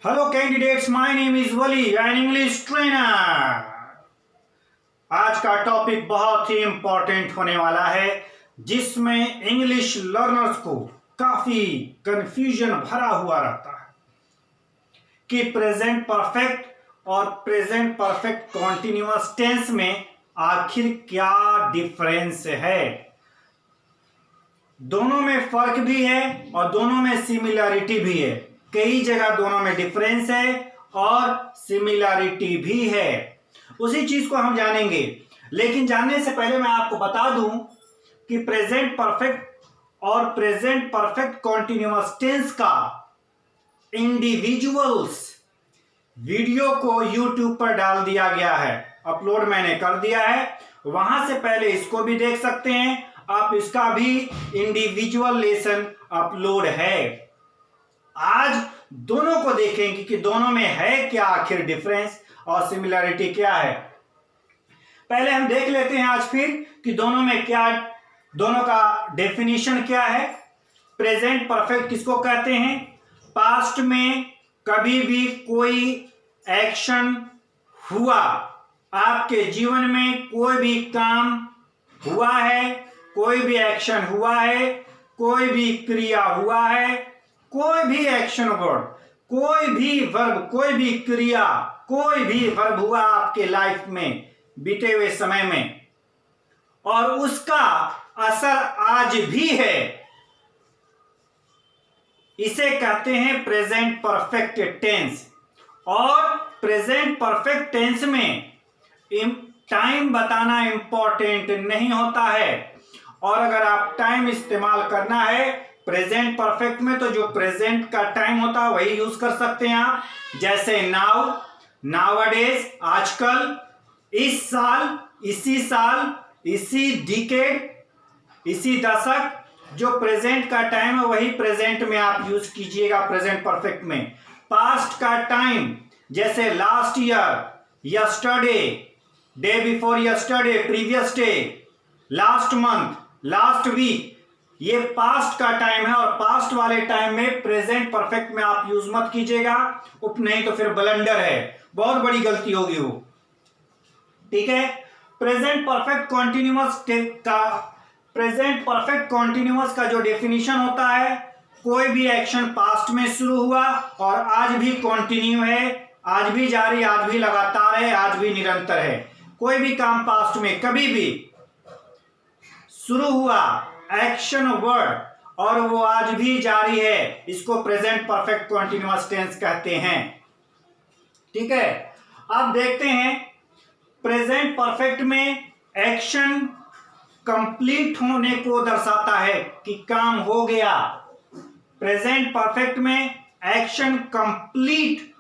Hello candidates, my name is Wali, an English trainer. आज का topic बहुत ही important होने वाला है, जिसमें इंग्लिश लर्नर्स को काफी कंफ्यूजन भरा हुआ रहता है कि प्रेजेंट परफेक्ट और प्रेजेंट परफेक्ट कॉन्टिन्यूअस टेंस में आखिर क्या डिफरेंस है। दोनों में फर्क भी है और दोनों में सिमिलरिटी भी है। कई जगह दोनों में डिफरेंस है और सिमिलरिटी भी है। उसी चीज को हम जानेंगे, लेकिन जानने से पहले मैं आपको बता दूं कि प्रेजेंट परफेक्ट और प्रेजेंट परफेक्ट कॉन्टिन्यूअस टेंस का इंडिविजुअल्स वीडियो को यूट्यूब पर डाल दिया गया है, अपलोड मैंने कर दिया है। वहां से पहले इसको भी देख सकते हैं आप, इसका भी इंडिविजुअल लेसन अपलोड है। आज दोनों को देखेंगे कि दोनों में है क्या आखिर डिफरेंस और सिमिलरिटी क्या है। पहले हम देख लेते हैं आज फिर कि दोनों में क्या, दोनों का डेफिनेशन क्या है। प्रेजेंट परफेक्ट किसको कहते हैं? पास्ट में कभी भी कोई एक्शन हुआ, आपके जीवन में कोई भी काम हुआ है, कोई भी एक्शन हुआ है, कोई भी क्रिया हुआ है, कोई भी एक्शन वर्ड, कोई भी वर्ब, कोई भी क्रिया, कोई भी वर्ब हुआ आपके लाइफ में बीते हुए समय में, और उसका असर आज भी है, इसे कहते हैं प्रेजेंट परफेक्ट टेंस। और प्रेजेंट परफेक्ट टेंस में टाइम बताना इंपॉर्टेंट नहीं होता है, और अगर आप टाइम इस्तेमाल करना है प्रेजेंट परफेक्ट में तो जो प्रेजेंट का टाइम होता है वही यूज कर सकते हैं आप। जैसे नाउ, नाउअडेज, आजकल, इस साल, इसी डिकेड, इसी दशक, जो प्रेजेंट का टाइम है वही प्रेजेंट में आप यूज कीजिएगा प्रेजेंट परफेक्ट में। पास्ट का टाइम जैसे last year, yesterday, day before yesterday, previous day, last month, last week, ये पास्ट का टाइम है और पास्ट वाले टाइम में प्रेजेंट परफेक्ट में आप यूज मत कीजिएगा, नहीं तो फिर ब्लंडर है, बहुत बड़ी गलती होगी वो। ठीक है। प्रेजेंट परफेक्ट कॉन्टिन्यूअस का जो डेफिनेशन होता है, कोई भी एक्शन पास्ट में शुरू हुआ और आज भी कंटिन्यू है, आज भी जारी, आज भी लगातार है, आज भी निरंतर है। कोई भी काम पास्ट में कभी भी शुरू हुआ एक्शन वर्ड और वो आज भी जारी है, इसको प्रेजेंट परफेक्ट कॉन्टिन्यूअस टेंस कहते हैं। ठीक है। अब देखते हैं प्रेजेंट परफेक्ट में एक्शन कंप्लीट होने को दर्शाता है कि काम हो गया। प्रेजेंट परफेक्ट में एक्शन कंप्लीट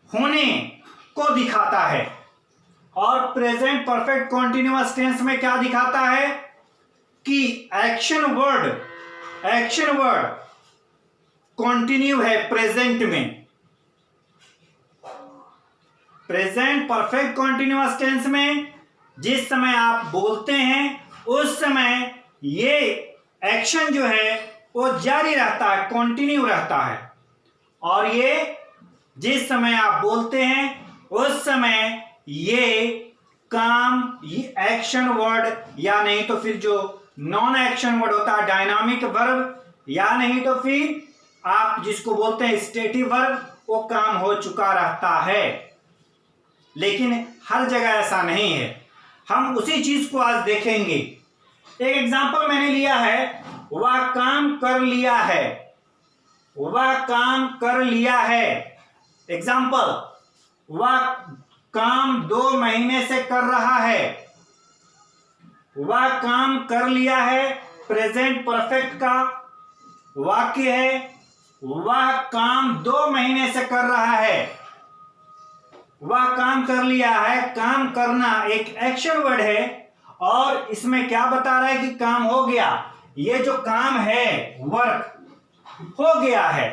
होने को दिखाता है, और प्रेजेंट परफेक्ट कॉन्टिन्यूअस टेंस में क्या दिखाता है कि एक्शन वर्ड कंटिन्यू है प्रेजेंट में। प्रेजेंट परफेक्ट कॉन्टिन्यूअस टेंस में जिस समय आप बोलते हैं उस समय ये एक्शन जो है वो जारी रहता है, कंटिन्यू रहता है, और ये जिस समय आप बोलते हैं उस समय ये काम, ये एक्शन वर्ड या नहीं तो फिर जो नॉन एक्शन वर्ड होता है डायनामिक वर्ब, या नहीं तो फिर आप जिसको बोलते हैं स्टेटिव वर्ब, वो काम हो चुका रहता है। लेकिन हर जगह ऐसा नहीं है, हम उसी चीज को आज देखेंगे। एक एग्जांपल मैंने लिया है, वह काम कर लिया है, वह काम कर लिया है। एग्जांपल, वह काम 2 महीने से कर रहा है, वह काम कर लिया है प्रेजेंट परफेक्ट का वाक्य है। वह काम 2 महीने से कर रहा है, वह काम कर लिया है। काम करना एक एक्शन वर्ड है और इसमें क्या बता रहा है कि काम हो गया। ये जो काम है, वर्क हो गया है,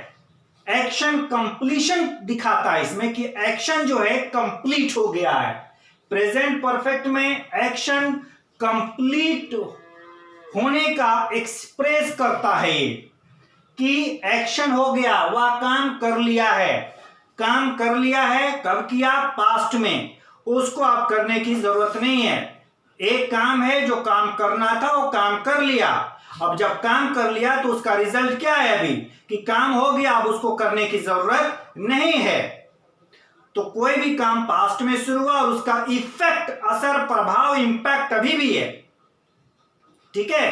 एक्शन कंप्लीशन दिखाता है इसमें कि एक्शन जो है कंप्लीट हो गया है। प्रेजेंट परफेक्ट में एक्शन कंप्लीट होने का एक्सप्रेस करता है कि एक्शन हो गया, वह काम कर लिया है। काम कर लिया है, कब किया? पास्ट में। उसको आप करने की जरूरत नहीं है। एक काम है जो काम करना था वो काम कर लिया। अब जब काम कर लिया तो उसका रिजल्ट क्या है अभी कि काम हो गया, अब उसको करने की जरूरत नहीं है। तो कोई भी काम पास्ट में शुरू हुआ और उसका इफेक्ट, असर, प्रभाव, इंपैक्ट अभी भी है, ठीक है,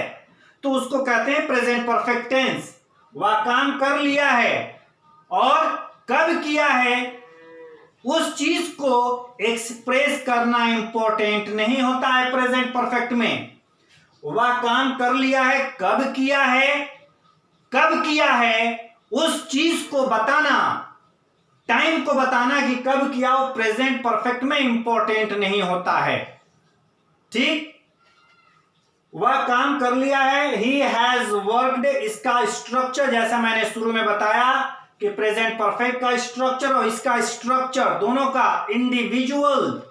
तो उसको कहते हैं प्रेजेंट परफेक्ट टेंस। वह काम कर लिया है और कब किया है उस चीज को एक्सप्रेस करना इंपॉर्टेंट नहीं होता है प्रेजेंट परफेक्ट में। वह काम कर लिया है, कब किया है, कब किया है उस चीज को बताना, टाइम को बताना कि कब किया, वो प्रेजेंट परफेक्ट में इंपॉर्टेंट नहीं होता है। ठीक, वह काम कर लिया है, ही हैज वर्कड, इसका स्ट्रक्चर जैसा मैंने शुरू में बताया कि प्रेजेंट परफेक्ट का स्ट्रक्चर और इसका स्ट्रक्चर दोनों का इंडिविजुअल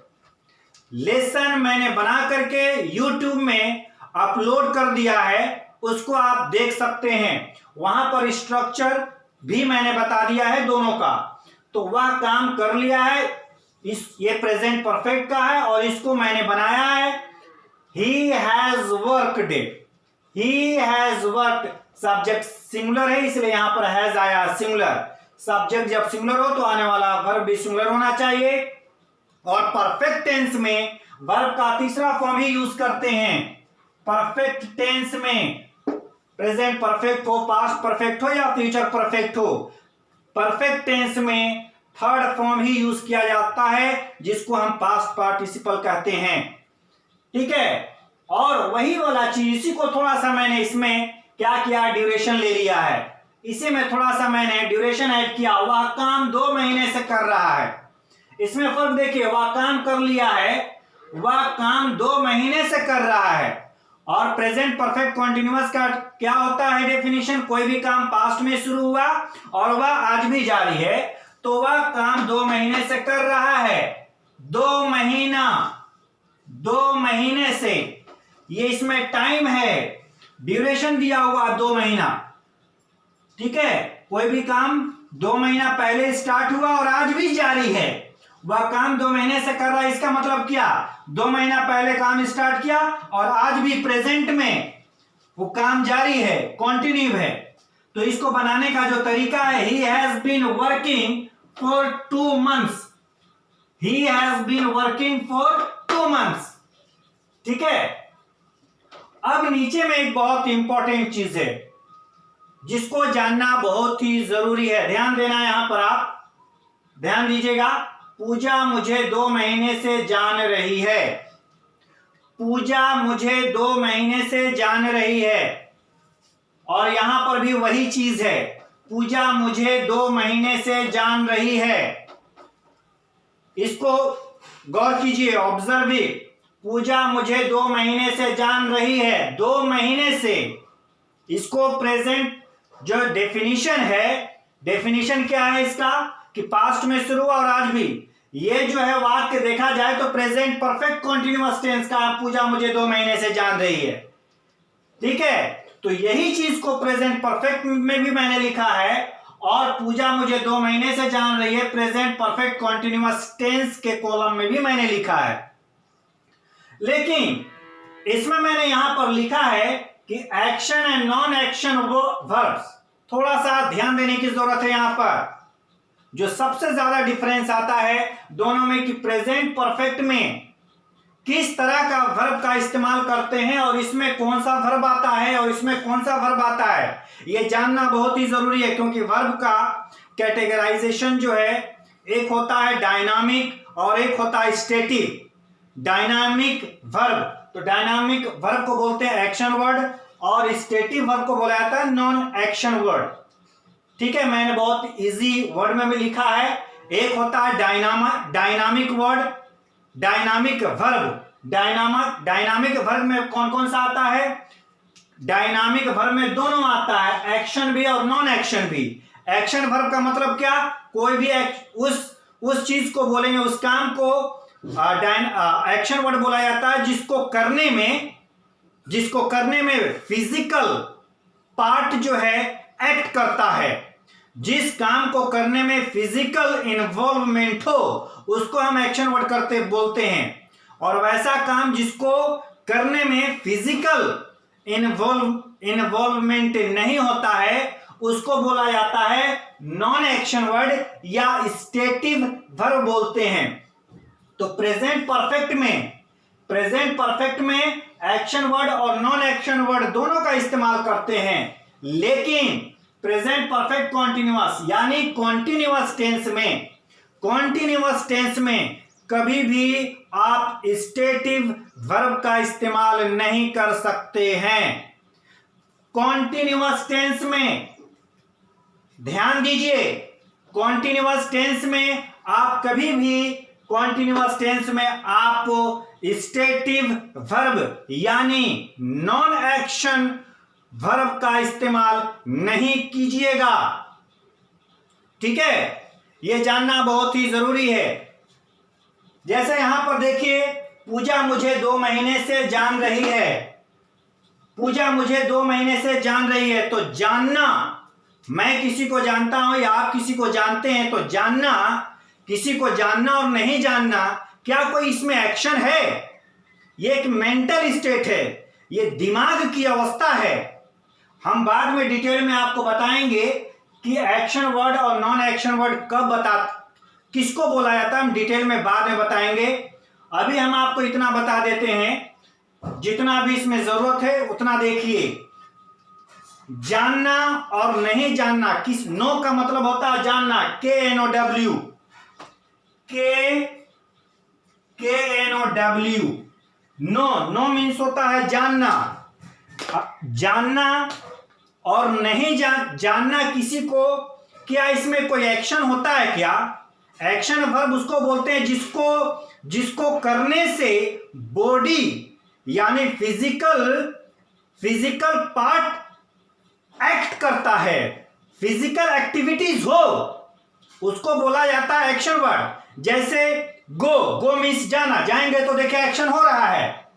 लेसन मैंने बना करके YouTube में अपलोड कर दिया है, उसको आप देख सकते हैं। वहां पर स्ट्रक्चर भी मैंने बता दिया है दोनों का। तो वह काम कर लिया है, ये प्रेजेंट परफेक्ट का है और इसको मैंने बनाया है he has worked. He has worked, subject singular है इसलिए यहां पर हैज आया सिंगुलर। सब्जेक्ट जब सिंगुलर हो तो आने वाला वर्ब भी सिंगुलर होना चाहिए। और परफेक्ट टेंस में वर्ब का तीसरा फॉर्म ही यूज करते हैं। परफेक्ट टेंस में प्रेजेंट परफेक्ट हो, पास्ट परफेक्ट हो या फ्यूचर परफेक्ट हो, परफेक्ट टेंस में थर्ड फॉर्म ही यूज किया जाता है जिसको हम पास्ट पार्टिसिपल कहते हैं। ठीक है, और वही वाला चीज, इसी को थोड़ा सा मैंने इसमें क्या किया, ड्यूरेशन ले लिया है। इसी में थोड़ा सा मैंने ड्यूरेशन ऐड किया। वह काम 2 महीने से कर रहा है, इसमें फर्क देखिए, वह काम कर लिया है, वह काम 2 महीने से कर रहा है। और प्रेजेंट परफेक्ट कॉन्टिन्यूअस का क्या होता है डेफिनेशन, कोई भी काम पास्ट में शुरू हुआ और वह आज भी जारी है तो वह काम 2 महीने से कर रहा है। 2 महीना, 2 महीने से, ये इसमें टाइम है, ड्यूरेशन दिया हुआ 2 महीना। ठीक है, कोई भी काम 2 महीना पहले स्टार्ट हुआ और आज भी जारी है, वह काम 2 महीने से कर रहा है। इसका मतलब क्या, 2 महीना पहले काम स्टार्ट किया और आज भी प्रेजेंट में वो काम जारी है, कंटिन्यू है। तो इसको बनाने का जो तरीका है, he has been working for 2 months, he has been working for 2 months। ठीक है, अब नीचे में एक बहुत इंपॉर्टेंट चीज है जिसको जानना बहुत ही जरूरी है, ध्यान देना। यहां पर आप ध्यान दीजिएगा। पूजा मुझे 2 महीने से जान रही है, पूजा मुझे 2 महीने से जान रही है। और यहां पर भी वही चीज है, पूजा मुझे 2 महीने से जान रही है। इसको गौर कीजिए, ऑब्जर्व इट। पूजा मुझे 2 महीने से जान रही है, 2 महीने से। इसको प्रेजेंट जो डेफिनेशन है, डेफिनेशन क्या है इसका कि पास्ट में शुरू हुआ और आज भी। ये जो है वाक्य देखा जाए तो प्रेजेंट परफेक्ट कॉन्टिन्यूअस टेंस का, पूजा मुझे 2 महीने से जान रही है। ठीक है, तो यही चीज को प्रेजेंट परफेक्ट में भी मैंने लिखा है और पूजा मुझे 2 महीने से जान रही है प्रेजेंट परफेक्ट कॉन्टिन्यूअस टेंस के कॉलम में भी मैंने लिखा है। लेकिन इसमें मैंने यहां पर लिखा है कि action and non action verbs, थोड़ा सा ध्यान देने की जरूरत है। यहां पर जो सबसे ज्यादा डिफरेंस आता है दोनों में कि प्रेजेंट परफेक्ट में किस तरह का वर्ब का इस्तेमाल करते हैं और इसमें कौन सा वर्ब आता है और इसमें कौन सा वर्ब आता है, यह जानना बहुत ही जरूरी है। क्योंकि वर्ब का कैटेगराइजेशन जो है, एक होता है डायनामिक और एक होता है स्टैटिक। डायनामिक वर्ब, तो डायनामिक वर्ब को बोलते हैं एक्शन वर्ड और स्टैटिक वर्ब को बोला जाता है नॉन एक्शन वर्ड। ठीक है, मैंने बहुत इजी वर्ड में भी लिखा है। एक होता है dynamic word, dynamic verb. Dynamic verb में कौन कौन सा आता है, डायनामिक वर्ब में दोनों आता है, एक्शन भी और नॉन एक्शन भी। एक्शन वर्ब का मतलब क्या, कोई भी उस चीज को बोलेंगे, उस काम को एक्शन वर्ड बोला जाता है जिसको करने में फिजिकल पार्ट जो है एक्ट करता है, जिस काम को करने में फिजिकल इन्वॉल्वमेंट हो उसको हम एक्शन वर्ड बोलते हैं, और वैसा काम जिसको करने में फिजिकल इन्वॉल्वमेंट नहीं होता है उसको बोला जाता है नॉन एक्शन वर्ड या स्टेटिव वर्ब बोलते हैं। तो प्रेजेंट परफेक्ट में एक्शन वर्ड और नॉन एक्शन वर्ड दोनों का इस्तेमाल करते हैं, लेकिन प्रेजेंट परफेक्ट कॉन्टिन्यूअस यानी कॉन्टिन्यूअस टेंस में कभी भी आप स्टेटिव वर्ब का इस्तेमाल नहीं कर सकते हैं। कॉन्टिन्यूअस टेंस में ध्यान दीजिए, कॉन्टिन्यूअस टेंस में आप कभी भी स्टेटिव वर्ब यानी नॉन एक्शन वर्ब का इस्तेमाल नहीं कीजिएगा। ठीक है, यह जानना बहुत ही जरूरी है। जैसे यहां पर देखिए, पूजा मुझे 2 महीने से जान रही है, तो जानना, मैं किसी को जानता हूं या आप किसी को जानते हैं, तो जानना, किसी को जानना और नहीं जानना, क्या कोई इसमें एक्शन है? ये एक मेंटल स्टेट है, ये दिमाग की अवस्था है। हम बाद में डिटेल में आपको बताएंगे कि एक्शन वर्ड और नॉन एक्शन वर्ड किसको बोला जाता है, हम डिटेल में बाद में बताएंगे। अभी हम आपको इतना बता देते हैं, जितना भी इसमें जरूरत है उतना देखिए। जानना और नहीं जानना, नो का मतलब होता है जानना, KNOW, नो मीन्स होता है जानना। जानना और नहीं जानना किसी को, क्या इसमें कोई एक्शन होता है? क्या एक्शन वर्ब उसको बोलते हैं जिसको करने से बॉडी यानी फिजिकल पार्ट एक्ट करता है, फिजिकल एक्टिविटीज हो, उसको बोला जाता है एक्शन वर्ड। जैसे गो मीन्स जाना, जाएंगे तो देखिए एक्शन हो रहा है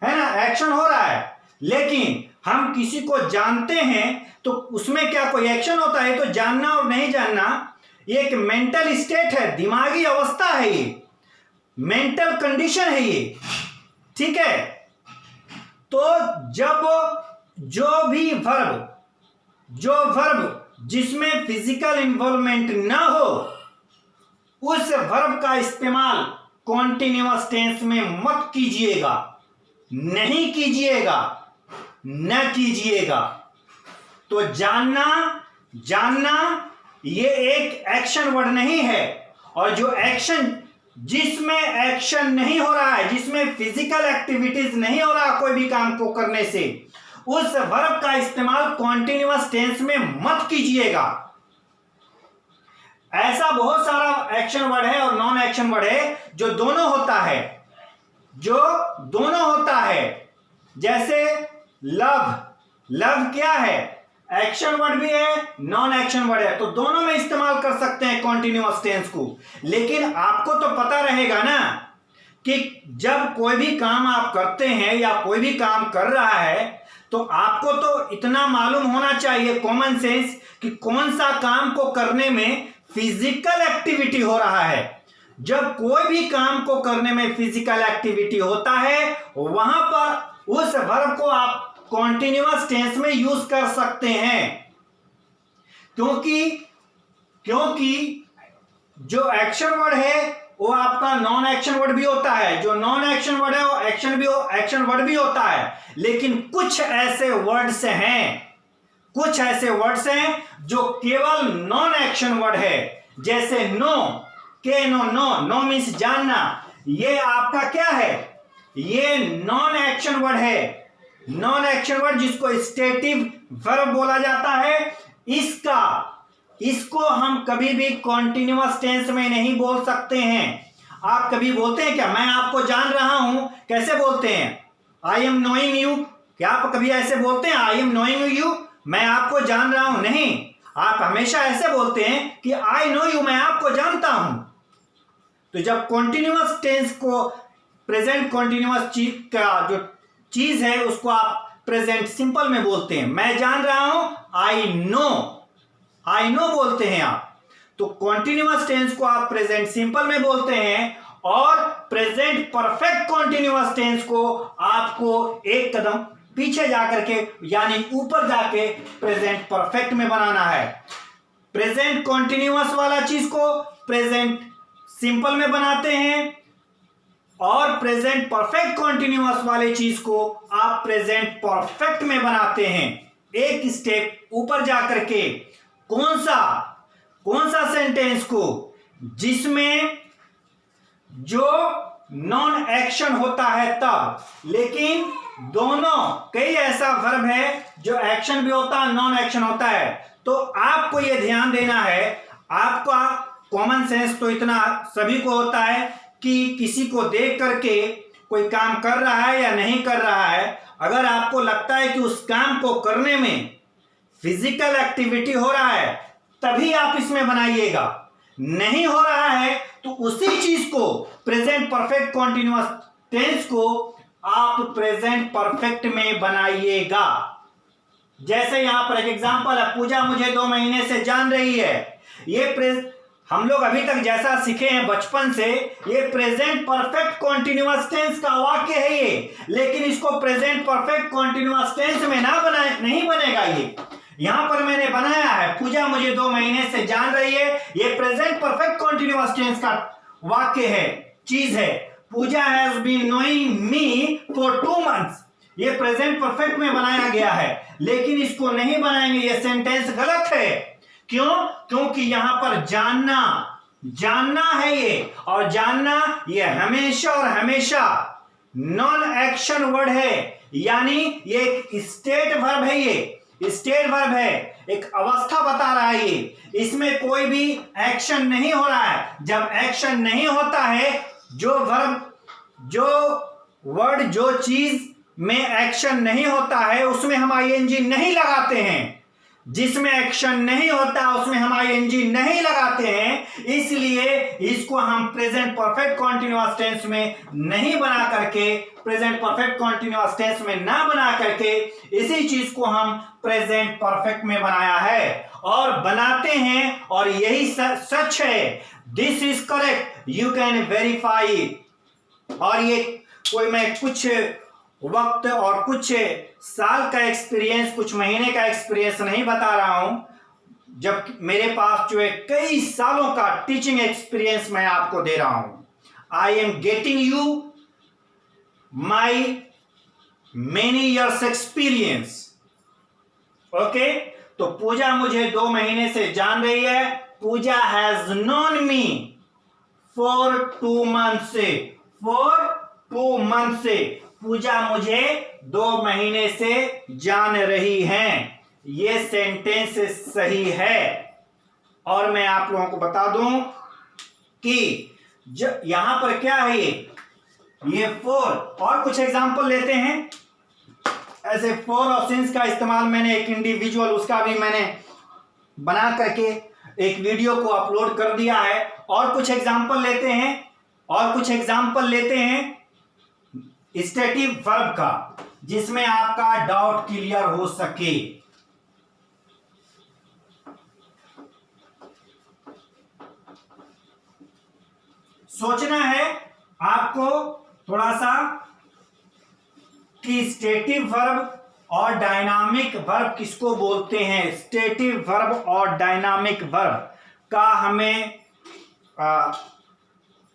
ना, एक्शन हो रहा है। लेकिन हम किसी को जानते हैं तो उसमें क्या कोई एक्शन होता है? तो जानना और नहीं जानना ये एक मेंटल स्टेट है, दिमागी अवस्था है, ये मेंटल कंडीशन है ये। ठीक है, तो जब जो वर्ब जिसमें फिजिकल इन्वॉल्वमेंट ना हो उस वर्ब का इस्तेमाल कॉन्टिन्यूअस टेंस में मत कीजिएगा, नहीं कीजिएगा, न कीजिएगा। तो जानना ये एक एक्शन वर्ड नहीं है, और जो एक्शन जिसमें एक्शन नहीं हो रहा है, जिसमें फिजिकल एक्टिविटीज नहीं हो रहा कोई भी काम को करने से, उस वर्ब का इस्तेमाल कॉन्टिन्यूअस टेंस में मत कीजिएगा। ऐसा बहुत सारा एक्शन वर्ड है और नॉन एक्शन वर्ड है जो दोनों होता है। जैसे लव क्या है? एक्शन वर्ड भी है, नॉन एक्शन वर्ड है, तो दोनों में इस्तेमाल कर सकते हैं कॉन्टिन्यूअस टेंस को। लेकिन आपको तो पता रहेगा ना कि जब कोई भी काम आप करते हैं या कोई भी काम कर रहा है तो आपको तो इतना मालूम होना चाहिए, कॉमन सेंस, कि कौन सा काम को करने में फिजिकल एक्टिविटी हो रहा है। जब कोई भी काम को करने में फिजिकल एक्टिविटी होता है वहां पर उस वर्ब को आप कॉन्टिन्यूअस टेंस में यूज कर सकते हैं, क्योंकि जो एक्शन वर्ड है वो आपका नॉन एक्शन वर्ड भी होता है, जो नॉन एक्शन वर्ड है वो एक्शन वर्ड भी होता है। लेकिन कुछ ऐसे वर्ड्स हैं जो केवल नॉन एक्शन वर्ड है। जैसे नो मीन्स जानना, ये आपका क्या है? ये नॉन एक्शन वर्ड है, नॉन एक्शन वर्ड जिसको स्टेटिव वर्ब बोला जाता है। इसको हम कभी भी कॉन्टिन्यूअस टेंस में नहीं बोल सकते हैं। आप कभी बोलते हैं क्या, मैं आपको जान रहा हूं? कैसे बोलते हैं? I am knowing you. क्या आप कभी ऐसे बोलते हैं आई एम नोइंग यू, मैं आपको जान रहा हूं? नहीं, आप हमेशा ऐसे बोलते हैं कि आई नो यू, मैं आपको जानता हूं। तो जब कॉन्टिन्यूअस टेंस को, प्रेजेंट कॉन्टिन्यूअस चीज का जो चीज है उसको आप प्रेजेंट सिंपल में बोलते हैं। मैं जान रहा हूं, आई नो, आई नो बोलते हैं आप, तो कॉन्टिन्यूअस टेंस को आप प्रेजेंट सिंपल में बोलते हैं, और प्रेजेंट परफेक्ट कॉन्टिन्यूअस टेंस को आपको एक कदम पीछे जाकर के यानी ऊपर जाके प्रेजेंट परफेक्ट में बनाना है। प्रेजेंट कॉन्टिन्यूअस वाला चीज को प्रेजेंट सिंपल में बनाते हैं, और प्रेजेंट परफेक्ट कॉन्टिन्यूअस वाले चीज को आप प्रेजेंट परफेक्ट में बनाते हैं। एक स्टेप ऊपर जाकर के कौन सा सेंटेंस को जिसमें जो नॉन एक्शन होता है तब, लेकिन दोनों कई ऐसा वर्ब है जो एक्शन भी होता है नॉन एक्शन होता है। तो आपको यह ध्यान देना है, आपका कॉमन सेंस तो इतना सभी को होता है कि किसी को देख करके कोई काम कर रहा है या नहीं कर रहा है, अगर आपको लगता है कि उस काम को करने में फिजिकल एक्टिविटी हो रहा है तभी आप इसमें बनाइएगा, नहीं हो रहा है तो उसी चीज को प्रेजेंट परफेक्ट कॉन्टिन्यूअस टेंस को आप प्रेजेंट परफेक्ट में बनाइएगा। जैसे यहां पर एक एग्जांपल है, पूजा मुझे 2 महीने से जान रही है। ये हम लोग अभी तक जैसा सीखे हैं बचपन से, ये प्रेजेंट परफेक्ट कॉन्टिन्यूअस टेंस का वाक्य है ये, लेकिन इसको प्रेजेंट परफेक्ट कॉन्टिन्यूअस टेंस में नहीं बनेगा। ये यहां पर मैंने बनाया है, पूजा मुझे 2 महीने से जान रही है, ये प्रेजेंट परफेक्ट कॉन्टिन्यूअस टेंस का वाक्य है, चीज है। Pooja has been knowing me for 2 months, ये प्रेजेंट परफेक्ट में बनाया गया है, लेकिन इसको नहीं बनाएंगे, ये सेंटेंस गलत है। क्यों? क्योंकि यहां पर जानना है ये, और जानना ये हमेशा और हमेशा नॉन एक्शन वर्ड है, यानी ये एक स्टेट वर्ब है, ये स्टेट वर्ब है, एक अवस्था बता रहा है ये, इसमें कोई भी एक्शन नहीं हो रहा है। जब एक्शन नहीं होता है, जो वर्ड जो चीज में एक्शन नहीं होता है उसमें हम आईएनजी नहीं लगाते हैं, जिसमें एक्शन नहीं होता उसमें हम आईएनजी नहीं लगाते हैं, इसलिए इसको हम प्रेजेंट परफेक्ट कॉन्टिन्यूअस टेंस में नहीं बना करके, प्रेजेंट परफेक्ट कॉन्टिन्यूअस टेंस में ना बना करके इसी चीज को हम प्रेजेंट परफेक्ट में बनाया है और बनाते हैं, और यही सच है। This is correct, you can verify. और ये कोई मैं कुछ वक्त और कुछ साल का एक्सपीरियंस, कुछ महीने का एक्सपीरियंस नहीं बता रहा हूं, जब मेरे पास जो है कई सालों का टीचिंग एक्सपीरियंस मैं आपको दे रहा हूं। I am getting you my many years experience. Okay, तो पूजा मुझे 2 महीने से जान रही है। Pooja has known me for 2 month से, पूजा मुझे 2 महीने से जान रही हैं। ये सेंटेंस सही है। और मैं आप लोगों को बता दूं कि यहां पर क्या है, ये फॉर, और कुछ एग्जांपल लेते हैं। ऐसे फॉर और सिंस का इस्तेमाल मैंने एक इंडिविजुअल, उसका भी मैंने बना करके एक वीडियो को अपलोड कर दिया है। और कुछ एग्जांपल लेते हैं स्टेटिव वर्ब का, जिसमें आपका डाउट क्लियर हो सके। सोचना है आपको थोड़ा सा कि स्टेटिव वर्ब और डायनामिक वर्ब किसको बोलते हैं। स्टेटिव वर्ब और डायनामिक वर्ब का हमें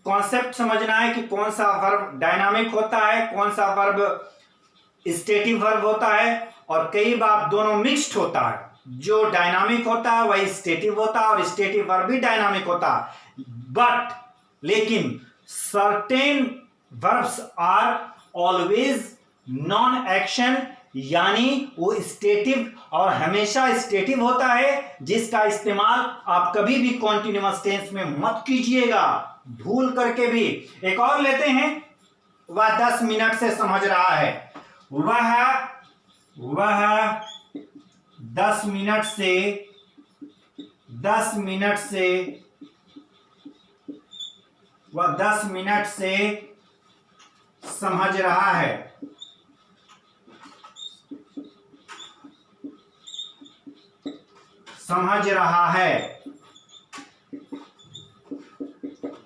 कॉन्सेप्ट समझना है कि कौन सा वर्ब डायनामिक होता है, कौन सा वर्ब स्टेटिव वर्ब होता है। और कई बार दोनों मिक्स्ड होता है, जो डायनामिक होता है वही स्टेटिव होता है और स्टेटिव वर्ब भी डायनामिक होता है। बट लेकिन certain verbs are always non action, यानी वो स्टेटिव और हमेशा स्टेटिव होता है, जिसका इस्तेमाल आप कभी भी कॉन्टिन्यूअस टेंस में मत कीजिएगा, भूल करके भी। एक और लेते हैं, वह 10 मिनट से समझ रहा है। वह 10 मिनट से समझ रहा है। समझ रहा है।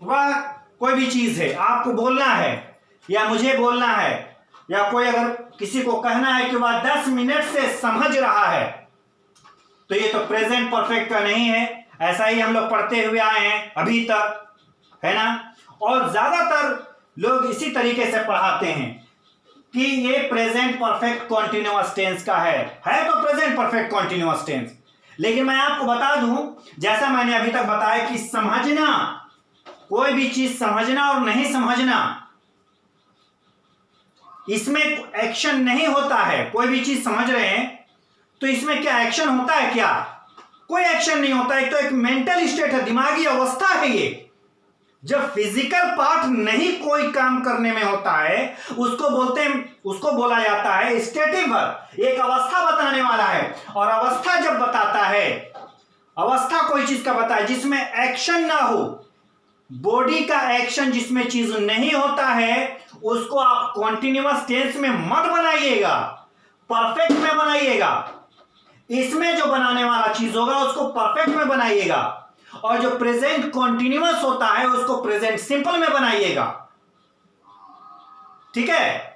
वह कोई भी चीज है, आपको बोलना है या मुझे बोलना है या कोई अगर किसी को कहना है कि वह 10 मिनट से समझ रहा है, तो ये तो प्रेजेंट परफेक्ट का नहीं है। ऐसा ही हम लोग पढ़ते हुए आए हैं अभी तक, है ना। और ज्यादातर लोग इसी तरीके से पढ़ाते हैं कि ये प्रेजेंट परफेक्ट कॉन्टिन्यूअस टेंस का है तो प्रेजेंट परफेक्ट कॉन्टिन्यूअस टेंस। लेकिन मैं आपको बता दूं, जैसा मैंने अभी तक बताया कि समझना, कोई भी चीज समझना और नहीं समझना, इसमें एक्शन नहीं होता है। कोई भी चीज समझ रहे हैं तो इसमें क्या एक्शन होता है? क्या कोई एक्शन नहीं होता है। तो एक मेंटल स्टेट है, दिमागी अवस्था है ये। जब फिजिकल पार्ट नहीं कोई काम करने में होता है उसको बोला जाता है स्टेटिव वर्ब। एक अवस्था बताने वाला है, और अवस्था जब बताता है, अवस्था कोई चीज का बताए जिसमें एक्शन ना हो, बॉडी का एक्शन जिसमें चीज नहीं होता है, उसको आप कॉन्टिन्यूअस टेंस में मत बनाइएगा, परफेक्ट में बनाइएगा। इसमें जो बनाने वाला चीज होगा उसको परफेक्ट में बनाइएगा, और जो प्रेजेंट कॉन्टिन्यूअस होता है उसको प्रेजेंट सिंपल में बनाइएगा। ठीक है।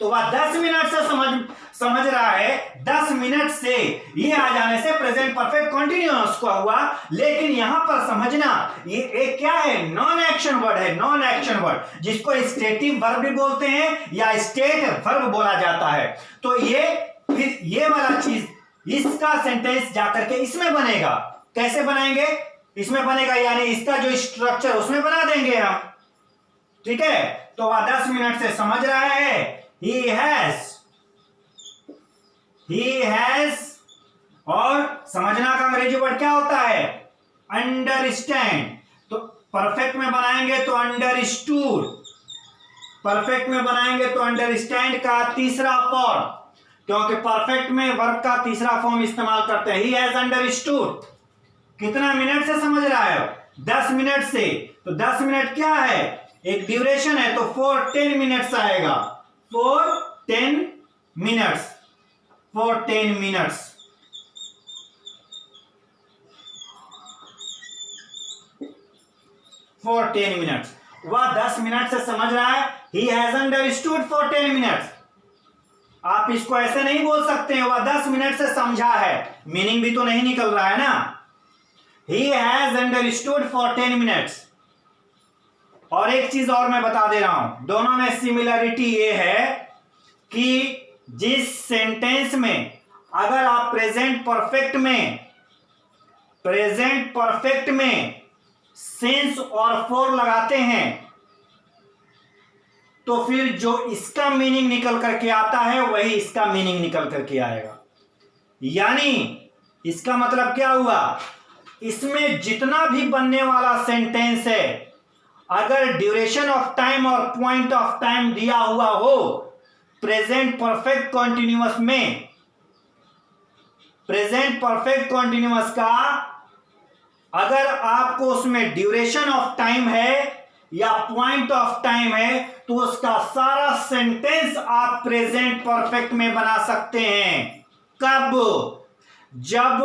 तो वह 10 मिनट से समझ रहा है, 10 मिनट से ये आ जाने से प्रेजेंट परफेक्ट कॉन्टिन्यूअस का हुआ। लेकिन यहां पर समझना, ये एक क्या है? नॉन एक्शन वर्ड है, नॉन एक्शन वर्ड, जिसको स्टेटिव वर्ब भी बोलते हैं या स्टेट वर्ब बोला जाता है। तो ये फिर ये वाला चीज, इसका सेंटेंस जाकर के इसमें बनेगा। कैसे बनाएंगे? इसमें बनेगा, यानी इसका जो स्ट्रक्चर उसमें बना देंगे हम। ठीक है। तो वह 10 मिनट से समझ रहा है, he has, और समझना का अंग्रेजी वर्ड क्या होता है? अंडरस्टैंड। तो परफेक्ट में बनाएंगे तो अंडरस्टूड, परफेक्ट में बनाएंगे तो अंडरस्टैंड का तीसरा फॉर्म, क्योंकि परफेक्ट में वर्ब का तीसरा फॉर्म इस्तेमाल करते हैं। he has understood। कितना मिनट से समझ रहा है? 10 मिनट से। तो 10 मिनट क्या है? एक ड्यूरेशन है, तो 4 10 मिनट्स आएगा। 4 10 मिनट्स, 4 10 मिनट्स। for 10 minutes. वह 10 मिनट से समझ रहा है, he has understood for 10 minutes. आप इसको ऐसे नहीं बोल सकते हैं वह 10 मिनट से समझा है, मीनिंग भी तो नहीं निकल रहा है ना। He has understood for 10 minutes। और एक चीज और मैं बता दे रहा हूं, दोनों में सिमिलरिटी ये है कि जिस सेंटेंस में अगर आप प्रेजेंट परफेक्ट में सिंस और फॉर लगाते हैं, तो फिर जो इसका मीनिंग निकल करके आता है वही इसका मीनिंग निकल करके आएगा। यानी इसका मतलब क्या हुआ? इसमें जितना भी बनने वाला सेंटेंस है, अगर ड्यूरेशन ऑफ टाइम और पॉइंट ऑफ टाइम दिया हुआ हो प्रेजेंट परफेक्ट कॉन्टिन्यूअस में, प्रेजेंट परफेक्ट कॉन्टिन्यूअस का अगर आपको उसमें ड्यूरेशन ऑफ टाइम है या पॉइंट ऑफ टाइम है, तो उसका सारा सेंटेंस आप प्रेजेंट परफेक्ट में बना सकते हैं। कब? जब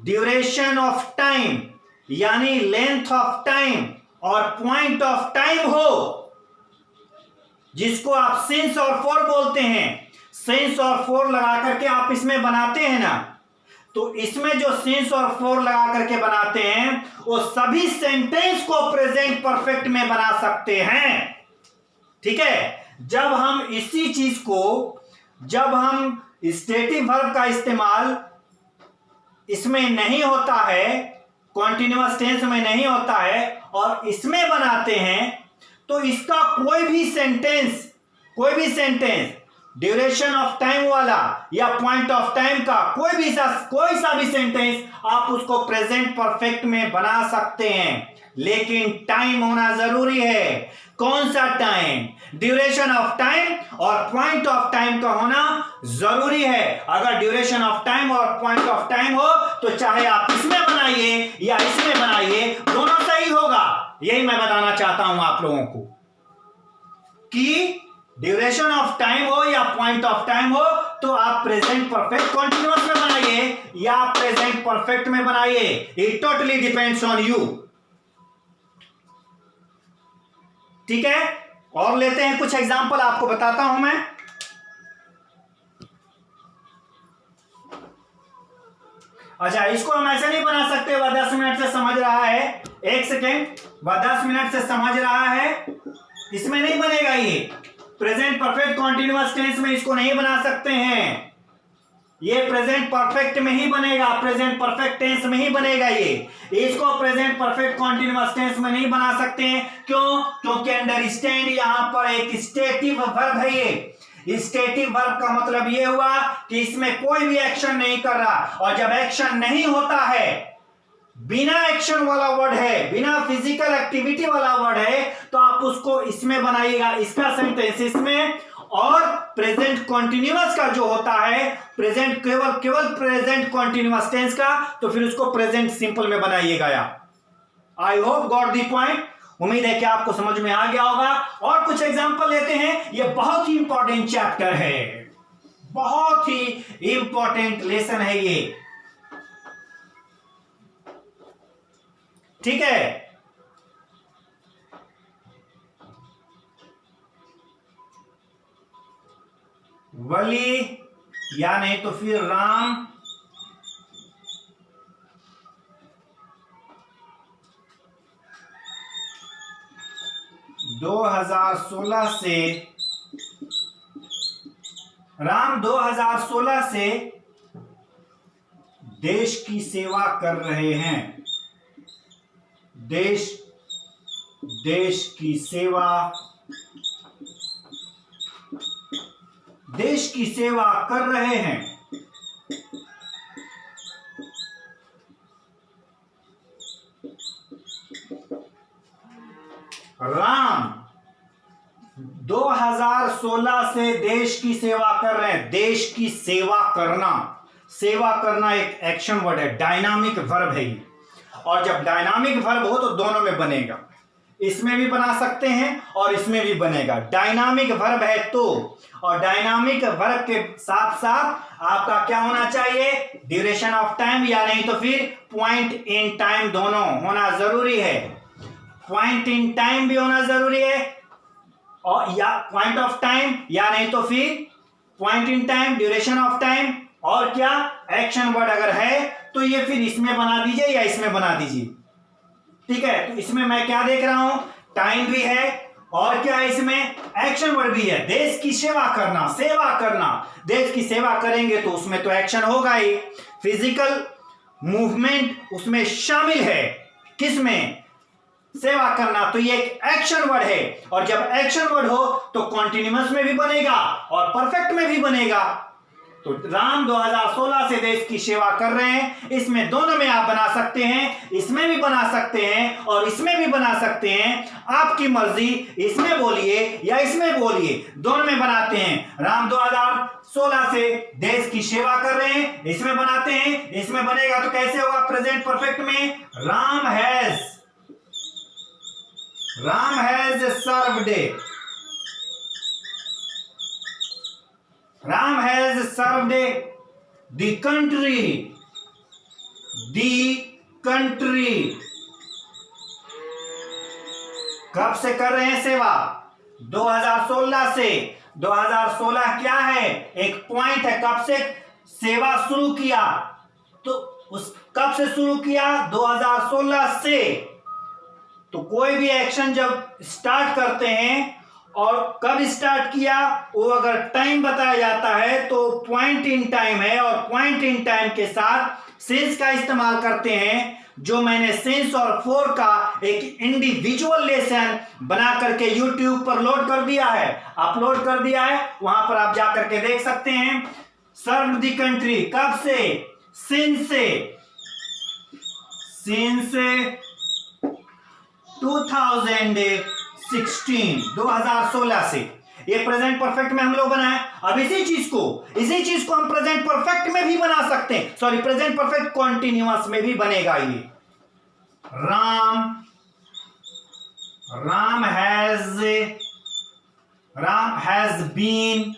ड्यूरेशन ऑफ टाइम यानी लेंथ ऑफ टाइम और पॉइंट ऑफ टाइम हो, जिसको आप सिंस और फॉर बोलते हैं। सिंस और फॉर लगा करके आप इसमें बनाते हैं ना, तो इसमें जो सिंस और फॉर लगा करके बनाते हैं वो सभी सेंटेंस को प्रेजेंट परफेक्ट में बना सकते हैं। ठीक है। जब हम इसी चीज को, जब हम स्टेटिव वर्ब का इस्तेमाल इसमें नहीं होता है, कॉन्टिन्यूअस टेंस में नहीं होता है, और इसमें बनाते हैं, तो इसका कोई भी सेंटेंस ड्यूरेशन ऑफ टाइम वाला या पॉइंट ऑफ टाइम का कोई सा भी सेंटेंस आप उसको प्रेजेंट परफेक्ट में बना सकते हैं। लेकिन टाइम होना जरूरी है। कौन सा टाइम? ड्यूरेशन ऑफ टाइम और पॉइंट ऑफ टाइम का होना जरूरी है। अगर ड्यूरेशन ऑफ टाइम और पॉइंट ऑफ टाइम हो तो चाहे आप इसमें बनाइए या इसमें बनाइए, दोनों सही होगा। यही मैं बताना चाहता हूं आप लोगों को कि ड्यूरेशन ऑफ टाइम हो या पॉइंट ऑफ टाइम हो, तो आप प्रेजेंट परफेक्ट कॉन्टिन्यूअस में बनाइए या प्रेजेंट परफेक्ट में बनाइए, it totally depends on you. ठीक है, और लेते हैं कुछ एग्जांपल, आपको बताता हूं मैं। अच्छा, इसको हम ऐसे नहीं बना सकते, वह 10 मिनट से समझ रहा है, एक सेकेंड, वह 10 मिनट से समझ रहा है, इसमें नहीं बनेगा ये। प्रेजेंट परफेक्ट कॉन्टिन्यूअस टेंस में इसको नहीं बना सकते हैं, ये प्रेजेंट परफेक्ट में ही बनेगा, प्रेजेंट परफेक्ट टेंस में ही बनेगा ये। इसको प्रेजेंट परफेक्ट कॉन्टिन्यूअस टेंस में नहीं बना सकते हैं, क्यों? क्योंकि अंडरस्टैंड यहां पर एक स्टेटिव वर्ब है। ये स्टेटिव वर्ब का मतलब ये हुआ कि इसमें कोई भी एक्शन नहीं कर रहा, और जब एक्शन नहीं होता है, बिना एक्शन वाला वर्ड है, बिना फिजिकल एक्टिविटी वाला वर्ड है, तो आप उसको इसमें बनाइएगा, इसका सेंटेंस इसमें, और प्रेजेंट कॉन्टिन्यूअस का जो होता है, प्रेजेंट केवल प्रेजेंट कॉन्टिन्यूअस टेंस का, तो फिर उसको प्रेजेंट सिंपल में बनाइएगा। I hope got the point. उम्मीद है कि आपको समझ में आ गया होगा। और कुछ एग्जांपल लेते हैं, ये बहुत ही इंपॉर्टेंट चैप्टर है, बहुत ही इंपॉर्टेंट लेसन है ये। ठीक है, वली या नहीं तो फिर राम 2016 से देश की सेवा कर रहे हैं। देश की सेवा कर रहे हैं। राम 2016 से देश की सेवा कर रहे हैं। देश की सेवा करना एक एक्शन वर्ड है, डायनामिक वर्ब है ये। और जब डायनामिक वर्ब हो तो दोनों में बनेगा, इसमें भी बना सकते हैं और इसमें भी बनेगा। डायनामिक वर्ब है तो, और डायनामिक वर्ब के साथ साथ आपका क्या होना चाहिए? ड्यूरेशन ऑफ टाइम या नहीं तो फिर पॉइंट इन टाइम, दोनों होना जरूरी है। पॉइंट इन टाइम भी होना जरूरी है, और या पॉइंट ऑफ टाइम या नहीं तो फिर point in time, duration of time, और क्या एक्शन वर्ड अगर है तो ये फिर इसमें बना दीजिए या इसमें बना दीजिए। ठीक है, तो इसमें मैं क्या देख रहा हूं? टाइम भी है और क्या है इसमें? एक्शन वर्ड भी है। देश की सेवा करना, देश की सेवा करेंगे तो उसमें तो एक्शन होगा ही। फिजिकल मूवमेंट उसमें शामिल है, किसमें? सेवा करना, तो ये एक एक्शन वर्ड है। और जब एक्शन वर्ड हो तो कॉन्टिन्यूअस में भी बनेगा और परफेक्ट में भी बनेगा। तो राम 2016 से देश की सेवा कर रहे हैं, इसमें दोनों में आप बना सकते हैं, इसमें भी बना सकते हैं और इसमें भी बना सकते हैं, आपकी मर्जी। इसमें बोलिए या इसमें बोलिए, दोनों में बनाते हैं। राम 2016 से देश की सेवा कर रहे हैं, इसमें बनाते हैं, इसमें बनेगा तो कैसे होगा? प्रेजेंट परफेक्ट में Ram has served the country। कब से कर रहे हैं सेवा? 2016 से। 2016 क्या है? एक पॉइंट है, कब से सेवा शुरू किया, तो उस कब से शुरू किया? 2016 से। तो कोई भी एक्शन जब स्टार्ट करते हैं और कब स्टार्ट किया, वो अगर टाइम बताया जाता है तो पॉइंट इन टाइम है, और पॉइंट इन टाइम के साथ सिंस का इस्तेमाल करते हैं, जो मैंने सिंस और फॉर का एक इंडिविजुअल लेसन बना करके YouTube पर लोड कर दिया है, अपलोड कर दिया है, वहां पर आप जाकर के देख सकते हैं। सर्व द कंट्री कब से? सिंस 2016 से। ये प्रेजेंट परफेक्ट में हम लोग बनाए। अब इसी चीज को हम प्रेजेंट परफेक्ट में भी बना सकते हैं, सॉरी प्रेजेंट परफेक्ट कॉन्टिन्यूअस में भी बनेगा ये। Ram has been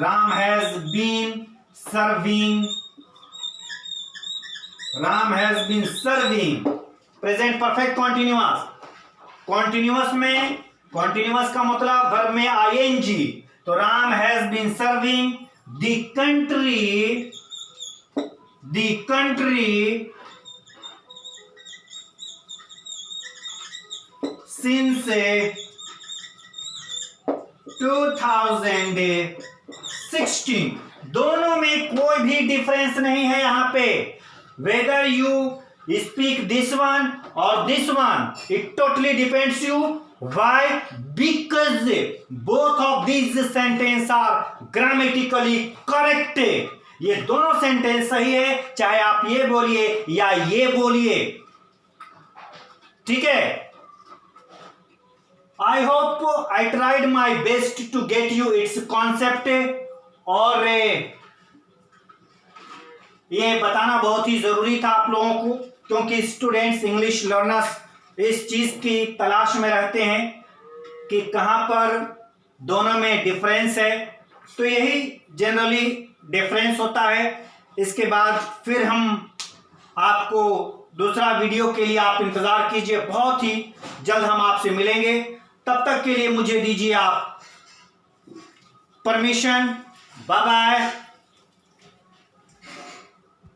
Ram has been serving. Ram has been serving. Present perfect continuous. Continuous में continuous का मतलब verb में ing. तो Ram has been serving the country since 2016. दोनों में कोई भी डिफरेंस नहीं है यहां पे. Whether you speak this one or this one, it totally depends you. Why? Because both of these sentences are grammatically correct. ये दोनों सेंटेंस सही है, चाहे आप ये बोलिए या ये बोलिए. ठीक है. I hope I tried my best to get you its concept. और ये बताना बहुत ही जरूरी था आप लोगों को, क्योंकि स्टूडेंट्स इंग्लिश लर्नर्स इस चीज की तलाश में रहते हैं कि कहां पर दोनों में डिफरेंस है. तो यही जनरली डिफरेंस होता है. इसके बाद फिर हम आपको दूसरा वीडियो के लिए आप इंतजार कीजिए. बहुत ही जल्द हम आपसे मिलेंगे. तब तक के लिए मुझे दीजिए आप परमिशन. Bye bye.